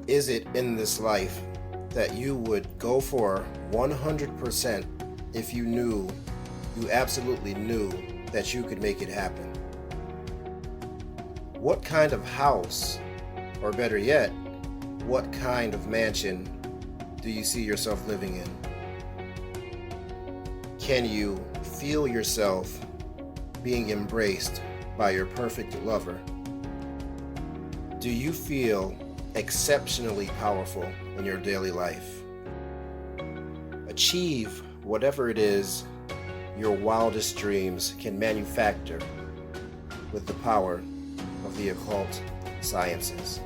is it in this life that you would go for 100% if you absolutely knew that you could make it happen? What kind of house, or better yet, what kind of mansion do you see yourself living in? Can you feel yourself being embraced by your perfect lover? Do you feel exceptionally powerful in your daily life? Achieve whatever it is your wildest dreams can manufacture with the power of the occult sciences.